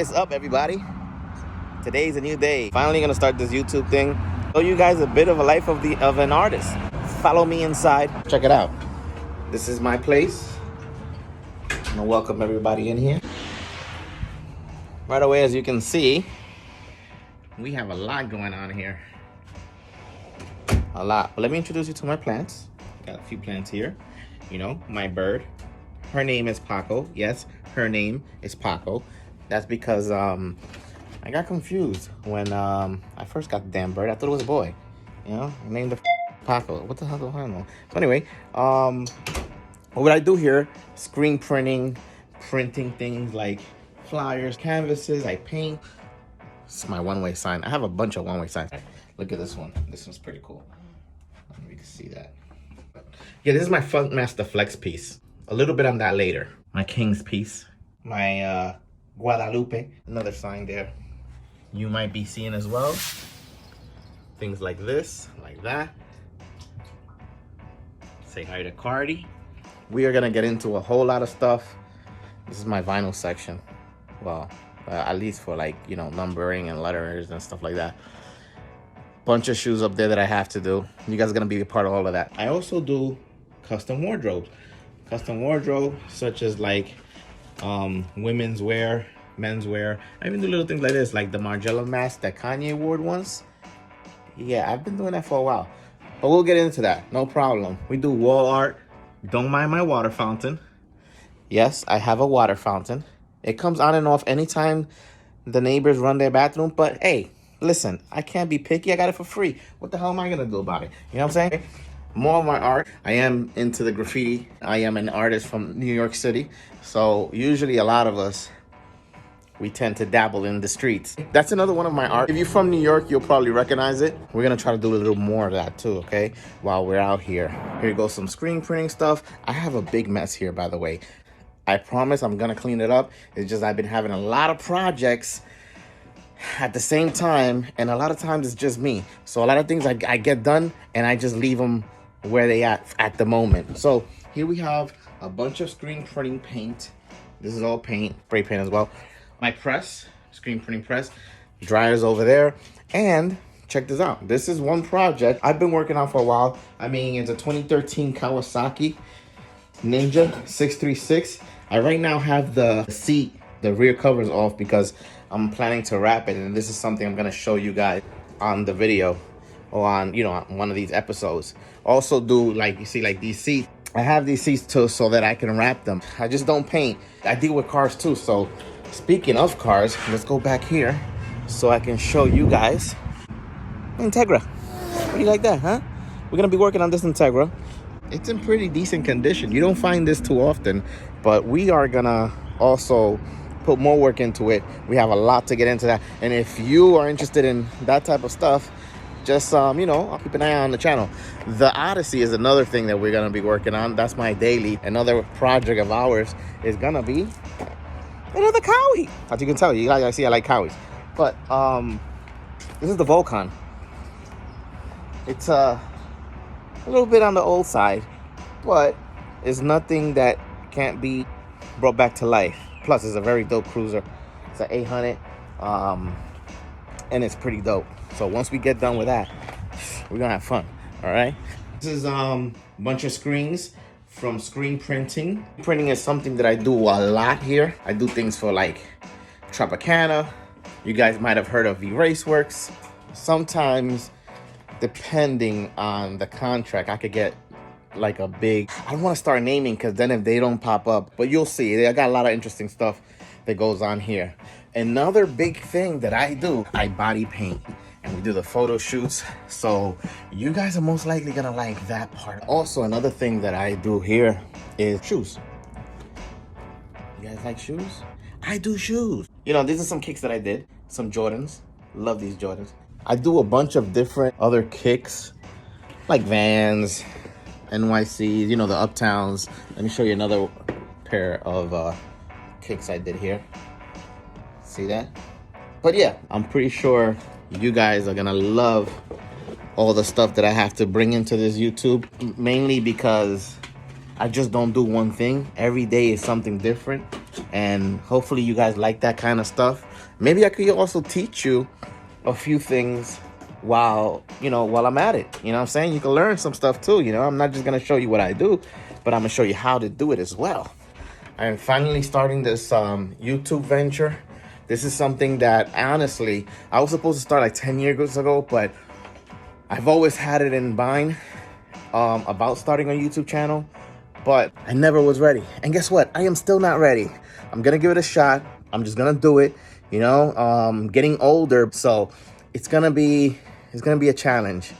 is up, everybody? Today's a new day. Finally gonna start this YouTube thing. Show you guys a bit of a life of an artist. Follow me inside. Check it out. This is my place. I'm gonna welcome everybody in here. Right away, as you can see, we have a lot going on here. A lot. But let me introduce you to my plants. Got a few plants here. You know, my bird. Her name is Paco. Yes, her name is Paco. That's because I got confused when I first got the damn bird. I thought it was a boy. You know, I named the Paco. What the hell do I know? So anyway, what I do here, screen printing things like flyers, canvases. I paint. This is my one-way sign. I have a bunch of one-way signs. Look at this one. This one's pretty cool. You can see that. Yeah, this is my Funkmaster Flex piece. A little bit on that later. My King's piece. My Guadalupe. Another sign there. You might be seeing as well. Things like this, like that. Say hi to Cardi. We are gonna get into a whole lot of stuff. This is my vinyl section. Well, at least for like, you know, numbering and letters and stuff like that. Bunch of shoes up there that I have to do. You guys are gonna be a part of all of that. I also do custom wardrobes. Custom wardrobe, such as like women's wear, men's wear. I even do little things like this, like the Margiela mask that Kanye wore once. Yeah, I've been doing that for a while. But we'll get into that, no problem. We do wall art. Don't mind my water fountain. Yes, I have a water fountain. It comes on and off anytime the neighbors run their bathroom. But hey, listen, I can't be picky. I got it for free. What the hell am I gonna do about it? You know what I'm saying? More of my art. I am into the graffiti. I am an artist from New York City. So usually a lot of us, we tend to dabble in the streets. That's another one of my art. If you're from New York, you'll probably recognize it. We're gonna try to do a little more of that too, okay? While we're out here. Here goes some screen printing stuff. I have a big mess here, by the way. I promise I'm gonna clean it up. It's just I've been having a lot of projects at the same time, and a lot of times it's just me. So a lot of things I get done and I just leave them where they at the moment. So here we have a bunch of screen printing paint. This is all paint, spray paint as well. My press, screen printing press, dryers over there. And check this out. This is one project I've been working on for a while. I mean, it's a 2013 Kawasaki Ninja 636. I right now have the seat, the rear covers off because I'm planning to wrap it. And this is something I'm gonna show you guys on the video or on, you know, on one of these episodes. Also do, like, you see, like these seats. I have these seats too so that I can wrap them. I just don't paint. I deal with cars too. So speaking of cars, let's go back here so I can show you guys Integra. What do you like that, huh? We're gonna be working on this Integra. It's in pretty decent condition. You don't find this too often, but we are gonna also put more work into it. We have a lot to get into that. And if you are interested in that type of stuff, just, you know, keep an eye on the channel. The Odyssey is another thing that we're gonna be working on. That's my daily. Another project of ours is gonna be another Cowie. As you can tell, you guys see I like Cowies. But this is the Volcon. It's a little bit on the old side, but it's nothing that can't be brought back to life. Plus, it's a very dope cruiser. It's an 800, and it's pretty dope. So once we get done with that, we're gonna have fun, all right? This is a bunch of screens from screen printing. Printing is something that I do a lot here. I do things for like Tropicana. You guys might have heard of EraseWorks. Sometimes, depending on the contract, I could get like a big, I don't want to start naming because then if they don't pop up, but you'll see, I got a lot of interesting stuff that goes on here. Another big thing that I do, I body paint. And we do the photo shoots, so you guys are most likely gonna like that part. Also, another thing that I do here is shoes. You guys like shoes? I do shoes. You know, these are some kicks that I did. Some Jordans. Love these Jordans. I do a bunch of different other kicks, like Vans, NYCs, you know, the Uptowns. Let me show you another pair of kicks I did here. See that? But yeah, I'm pretty sure you guys are gonna love all the stuff that I have to bring into this YouTube, mainly because I just don't do one thing. Every day is something different, and hopefully you guys like that kind of stuff. maybe I could also teach you a few things while I'm at it. You know what I'm saying? You can learn some stuff too. I'm not just gonna show you what I do, but I'm gonna show you how to do it as well. I'm finally starting this YouTube venture. This is something that honestly I was supposed to start like 10 years ago, but I've always had it in mind about starting a YouTube channel, but I never was ready. And guess what? I am still not ready. I'm gonna give it a shot. I'm just gonna do it. Getting older, so it's gonna be a challenge.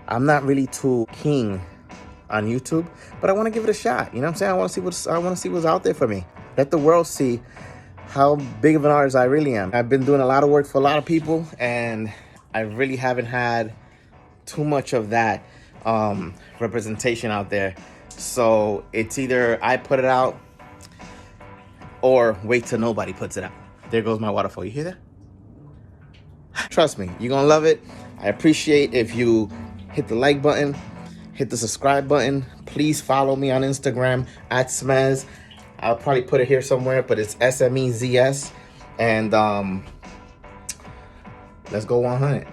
I'm not really too keen on YouTube, but I want to give it a shot. You know what I'm saying? I want to see what's out there for me. Let the world see how big of an artist I really am. I've been doing a lot of work for a lot of people, and I really haven't had too much of that representation out there. So it's either I put it out or wait till nobody puts it out. There goes my waterfall. You hear that? Trust me, you're gonna love it. I appreciate if you hit the like button, hit the subscribe button. Please follow me on Instagram at Smez. I'll probably put it here somewhere, but it's SMEZS. And let's go 100.